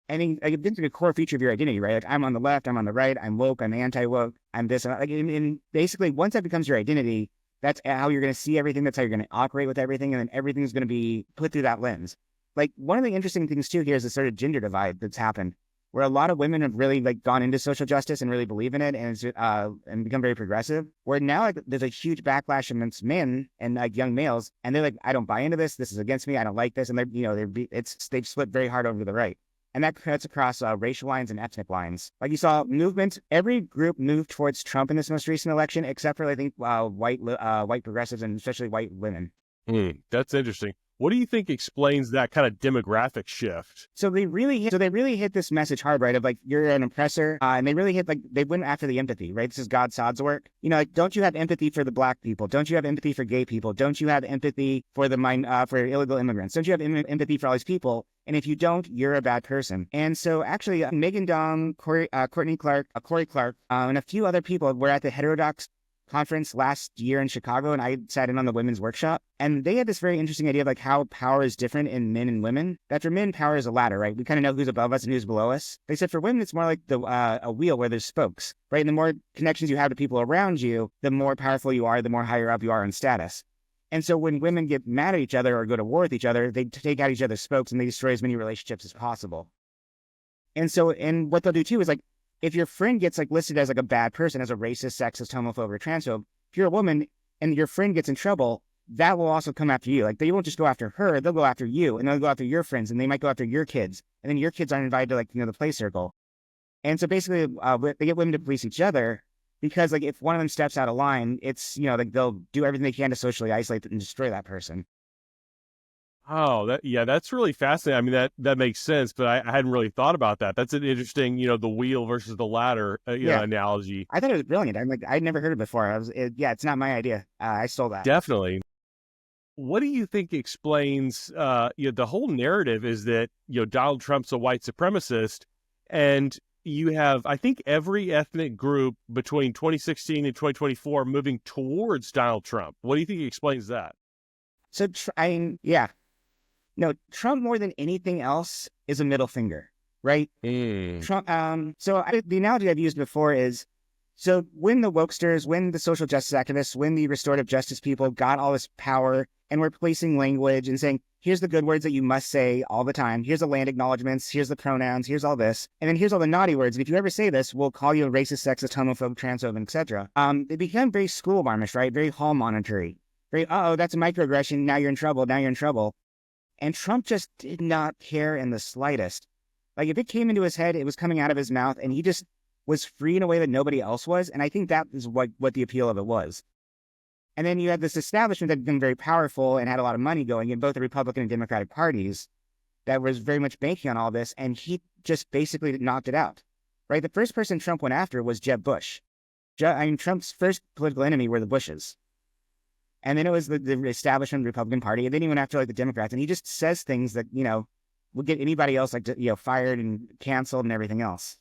And then, like, it's like a core feature of your identity, right? Like, I'm on the left, I'm on the right, I'm woke, I'm anti-woke, I'm this. Like, and basically, once that becomes your identity, that's how you're going to see everything. That's how you're going to operate with everything. And then everything's going to be put through that lens. Like, one of the interesting things, too, here is the sort of gender divide that's happened, where a lot of women have really, like, gone into social justice and really believe in it and become very progressive, where now, like, there's a huge backlash against men and, like, young males. And they're like, I don't buy into this. This is against me. I don't like this. And they've split very hard over to the right. And that cuts across racial lines and ethnic lines. Like, you saw movement, every group moved towards Trump in this most recent election, except for, I think, white progressives and especially white women. That's interesting. What do you think explains that kind of demographic shift? So they really hit this message hard, right? Of like, you're an oppressor. And they really hit, like, they went after the empathy, right? This is God Sod's work. You know, like, don't you have empathy for the Black people? Don't you have empathy for gay people? Don't you have empathy for for illegal immigrants? Don't you have empathy for all these people? And if you don't, you're a bad person. And so actually, Megan Dong, Cory Clark, and a few other people were at the Heterodox conference last year in Chicago, and I sat in on the women's workshop. And they had this very interesting idea of, like, how power is different in men and women. That for men, power is a ladder, right? We kind of know who's above us and who's below us. They said for women, it's more like a wheel where there's spokes, right? And the more connections you have to people around you, the more powerful you are, the more higher up you are in status. And so when women get mad at each other or go to war with each other, they take out each other's spokes and they destroy as many relationships as possible. And so, and what they'll do too is, like, if your friend gets, like, listed as, like, a bad person, as a racist, sexist, homophobe, or transphobe, if you're a woman and your friend gets in trouble, that will also come after you. Like, they won't just go after her, they'll go after you, and they'll go after your friends, and they might go after your kids. And then your kids aren't invited to, like, the play circle. And so basically, they get women to police each other because, like, if one of them steps out of line, it's, like, they'll do everything they can to socially isolate and destroy that person. Oh, that's really fascinating. I mean, that makes sense, but I hadn't really thought about that. That's an interesting, the wheel versus the ladder, analogy. I thought it was brilliant. I'm like, I'd never heard it before. It's not my idea. I stole that. Definitely. What do you think explains, the whole narrative is that, Donald Trump's a white supremacist, and you have, I think, every ethnic group between 2016 and 2024 moving towards Donald Trump. What do you think explains that? So, No, Trump, more than anything else, is a middle finger, right? Trump. The analogy I've used before is, so when the wokesters, when the social justice activists, when the restorative justice people got all this power and were policing language and saying, here's the good words that you must say all the time. Here's the land acknowledgements. Here's the pronouns. Here's all this. And then here's all the naughty words. And if you ever say this, we'll call you a racist, sexist, homophobe, transphobe, etc. They become very school marmish, right? Very hall monitory. Very, that's a microaggression. Now you're in trouble. Now you're in trouble. And Trump just did not care in the slightest. Like, if it came into his head, it was coming out of his mouth, and he just was free in a way that nobody else was. And I think that is what the appeal of it was. And then you had this establishment that had been very powerful and had a lot of money going in both the Republican and Democratic parties that was very much banking on all this. And he just basically knocked it out, right? The first person Trump went after was Jeb Bush. Trump's first political enemy were the Bushes. And then it was the establishment of the Republican Party. And then he went after, like, the Democrats. And he just says things that, will get anybody else, like, fired and canceled and everything else.